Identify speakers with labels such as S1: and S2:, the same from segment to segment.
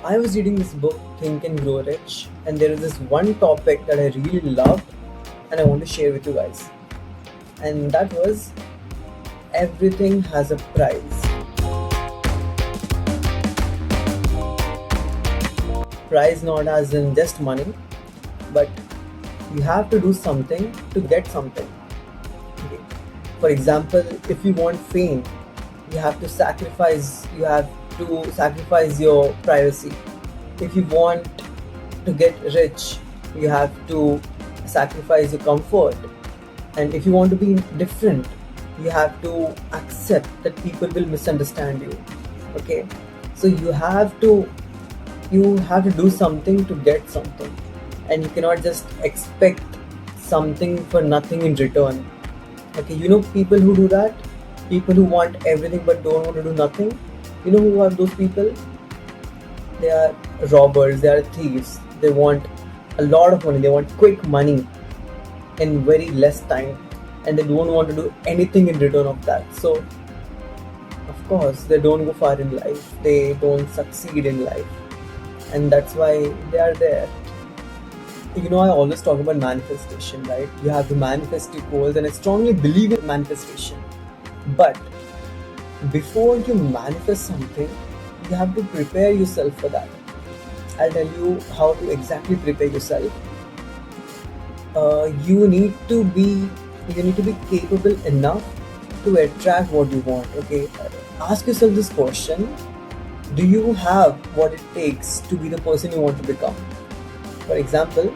S1: I was reading this book, Think and Grow Rich, and there is this one topic that I really loved and I want to share with you guys. And that was everything has a price. Price not as in just money, but you have to do something to get something. Okay. For example, if you want fame, you have to sacrifice your privacy. If you want to get rich, you have to sacrifice your comfort. And if you want to be different, you have to accept that people will misunderstand you. Okay, so you have to do something to get something, and you cannot just expect something for nothing in return. Okay, you know people who do that, people who want everything but don't want to do nothing. You know who are those people? They are robbers, they are thieves. They want a lot of money, they want quick money in very less time, and they don't want to do anything in return of that. So of course they don't go far in life, they don't succeed in life, and that's why they are there. You know, I always talk about manifestation, right? You have to manifest your goals, and I strongly believe in manifestation. But before you manifest something, you have to prepare yourself for that. I'll tell you how to exactly prepare yourself. You need to be capable enough to attract what you want. Okay, ask yourself this question: do you have what it takes to be the person you want to become? For example,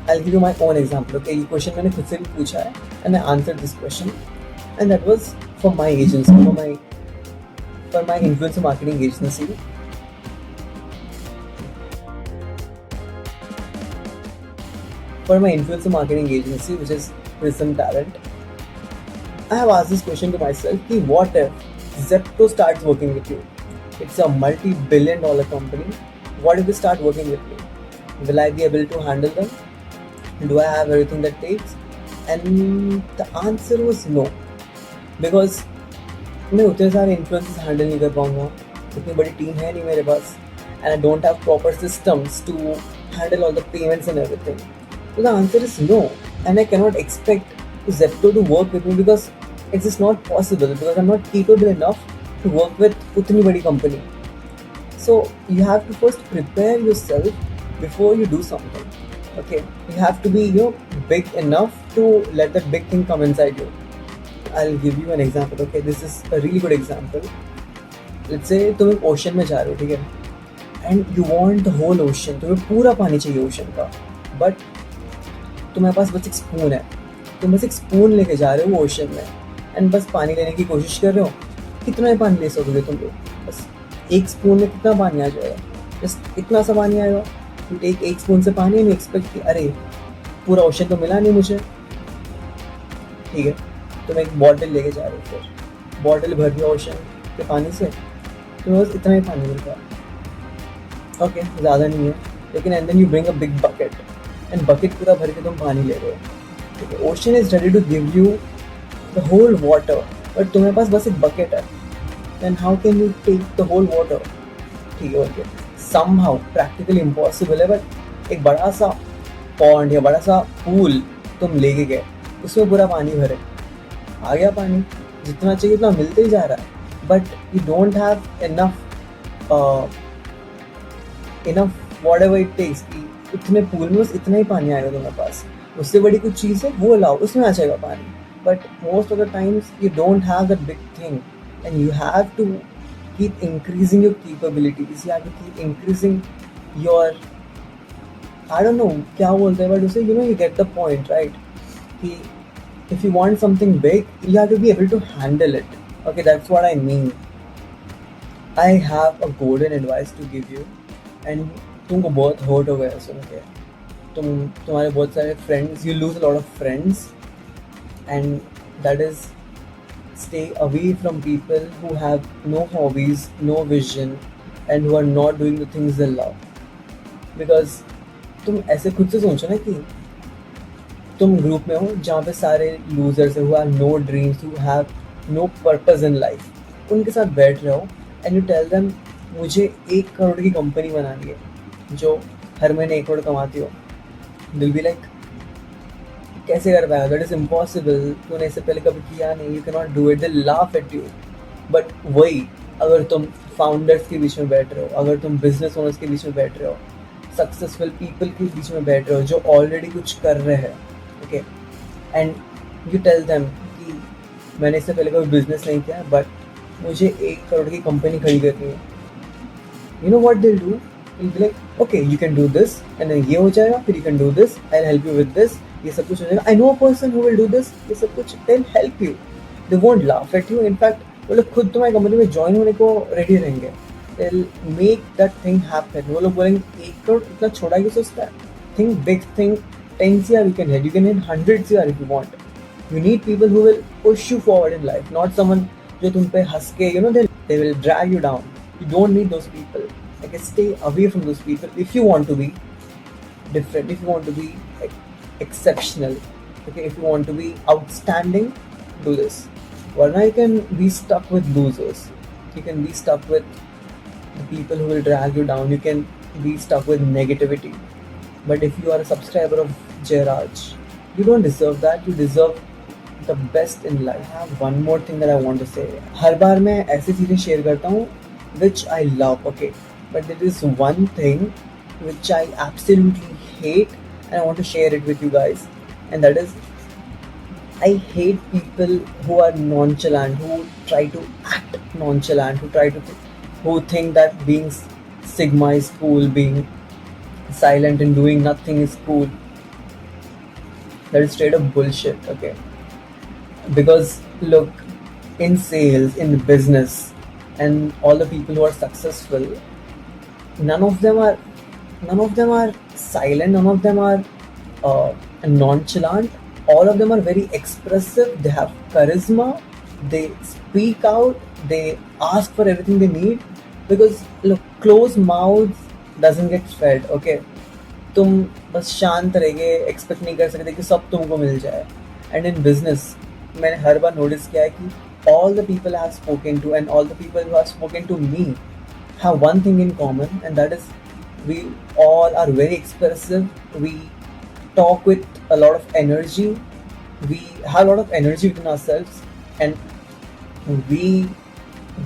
S1: I'll give you my own example. Okay, ये question मैंने खुद से भी पूछा है, and I answered this question, and that was for my agency, for my influencer marketing agency. For my influencer marketing agency, which is Prism Talent, I have asked this question to myself: कि what if Zepto starts working with you? It's a multi-billion-dollar company. What if they start working with me? Will I be able to handle them? Do I have everything that takes? And the answer was no, because मैं उतने सारे influencers handle नहीं कर पाऊंगा, इतनी बड़ी team है नहीं मेरे पास, and I don't have proper systems to handle all the payments and everything. So the answer is no, and I cannot expect Zepto to work with me because it's just not possible, because I'm not capable enough to work with उतनी बड़ी company. So you have to first prepare yourself before you do something. Okay, you have to be big enough to let that big thing come inside you. I'll give you an example. Okay, this is a really good example. Let's say तुम एक ocean में जा रहे हो, ठीक है, and you want the whole ocean, तुम्हें पूरा पानी चाहिए ocean का, but तुम्हारे पास बस एक स्पून है, तुम बस एक स्पून लेके जा रहे हो ओशन में, एंड बस पानी लेने की कोशिश कर रहे हो. कितना ही पानी ले सकोगे तुम लोग? बस एक स्पून में कितना पानी आ जाएगा? बस इतना सा पानी आएगा. यू टेक एक स्पून से पानी एंड एक्सपेक्ट कि अरे पूरा ओशन तो मिला नहीं मुझे. ठीक है, तुम एक बॉटल लेके जा रहे हो, फिर बॉटल भर दिया ओशन के पानी से, तुम्हें बस इतना ही पानी मिल रहा है. ओके, ज़्यादा नहीं है, लेकिन and then you bring a big bucket, and bucket पूरा भर के तुम पानी ले रहे हो. ठीक है, ocean is ready to give you the whole water, but तुम्हारे पास बस एक बकेट है. Then how can you take the whole water? ठीक है, ओके, समहाउ प्रैक्टिकली इम्पॉसिबल है, बट एक बड़ा सा पॉन्ड या बड़ा सा पूल तुम लेके गए, उसमें पूरा पानी भरे, आ गया पानी, जितना चाहिए उतना मिलते ही जा रहा है, but you don't have enough whatever it takes कि उतने पूल में बस इतना ही पानी आएगा तुम्हारे पास. उससे बड़ी कुछ चीज़ है वो लाओ, उसमें आ जाएगा पानी, but most of the times you don't have that big thing, and you have to keep increasing your capabilities. You have to keep increasing your, I don't know क्या बोलते हैं, but उसे you get the point, right? कि if you want something big, you have to be able to handle it. Okay, that's what I mean. I have a golden advice to give you, and तुमको बहुत hurt हो गया सुन के. तुम्हारे बहुत सारे friends, you lose a lot of friends, and that is stay away from people who have no hobbies, no vision, and who are not doing the things they love. Because तुम ऐसे खुद से सोचो ना कि तुम ग्रुप में हो जहाँ पे सारे लूजर्स हैं, who have no dreams, who have no purpose in life, उनके साथ बैठ रहे हो, and you tell them मुझे 1 करोड़ की कंपनी बनानी है जो हर महीने 1 करोड़ कमाती हो, दिल बी लाइक कैसे कर पाएगा, दैट इज इम्पॉसिबल, तूने इससे पहले कभी किया नहीं, you can not do it, they laugh at you. But वही, अगर तुम फाउंडर्स के बीच में बैठ रहे हो, अगर तुम बिजनेस ओनर्स के बीच में बैठ रहे हो, सक्सेसफुल पीपल के बीच में बैठ रहे हो जो ऑलरेडी कुछ कर रहे हैं, okay, and you tell them कि मैंने इससे पहले कभी बिजनेस नहीं किया बट मुझे 1 करोड़ की कंपनी खड़ी करनी है, you know what they'll do? They'll be like, okay, you can do this, and then ये हो जाएगा, फिर you can do this, I'll help you with this, ये सब कुछ हो जाएगा. I know a person who will do this, ये सब कुछ, they'll help you. They won't laugh at you. In fact, वो लोग खुद तुम्हारी कंपनी में ज्वाइन होने को रेडी रहेंगे. They'll make that thing happen. वो लोग बोलेंगे 1 करोड़ इतना छोटा क्यों सोचता है? Think big, think 10 CR you can hit. You can hit 100 CR if you want. You need people who will push you forward in life, not someone जो तुम पे हंस के, you know, they will drag you down. You don't need those people. Like, stay away from those people if you want to be different, if you want to be like, exceptional, okay, if you want to be outstanding, do this. Varna you can be stuck with losers, you can be stuck with the people who will drag you down, you can be stuck with negativity. But if you are a subscriber of Jairaj, you don't deserve that, you deserve the best in life. I have one more thing that I want to say. हर बार मैं ऐसी चीज़ें share करता हूँ which I love, okay, but there is one thing which I absolutely hate and I want to share it with you guys, and that is I hate people who are nonchalant, who try to act nonchalant, who think that being sigma is cool, being silent and doing nothing is cool. That is straight up bullshit, okay? Because look, in sales, in business, and all the people who are successful, none of them are silent, none of them are nonchalant, all of them are very expressive, they have charisma, they speak out, they ask for everything they need. Because look, closed mouths doesn't get fed, okay? तुम बस शांत रह गए, expect नहीं कर सकते कि सब तुमको मिल जाए. एंड इन बिजनेस मैंने हर बार नोटिस किया है कि all the people I have spoken to and all the people who have spoken to me have one thing in common, and that is we all are very expressive, we talk with a lot of energy, we have a lot of energy within ourselves, and we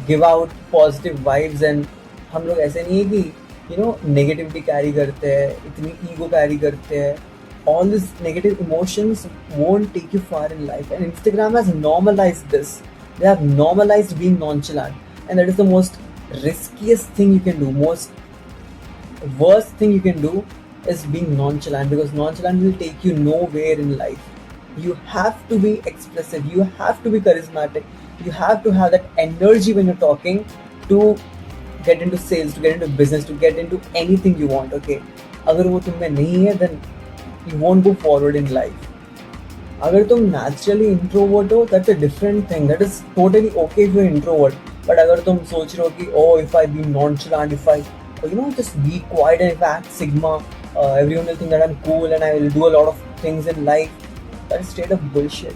S1: give out positive vibes. And हम लोग ऐसे नहीं है कि you know negativity carry करते हैं, इतनी ego carry करते हैं. All these negative emotions won't take you far in life, and Instagram has normalized this. They have normalized being nonchalant, and that is the most riskiest thing you can do. Most worst thing you can do is being nonchalant, because nonchalant will take you nowhere in life. You have to be expressive, you have to be charismatic, you have to have that energy when you're talking to get into sales, to get into business, to get into anything you want, okay? अगर वो तुम में नहीं है, then you won't go forward in life. अगर तुम naturally introvert हो, that's a different thing. That is totally okay if you're introvert. But अगर तुम सोच रहे हो कि oh, if I be nonchalant, if I just be quiet and if I act sigma, everyone will think that I'm cool and I will do a lot of things in life. That is straight up bullshit.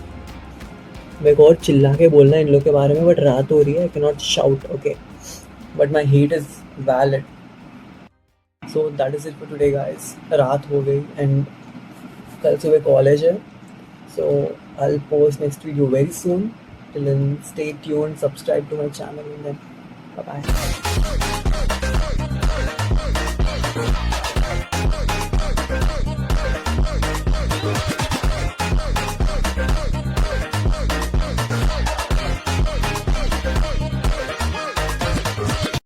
S1: मेरे को और चिल्ला के बोलना है इन लोग के बारे में, but रात हो रही है, I cannot shout, okay? But my hate is valid. So that is it for today, guys. रात हो गई and कल सुबह कॉलेज है. So I'll post next video very soon. Till then, stay tuned, subscribe to my channel, and then bye bye.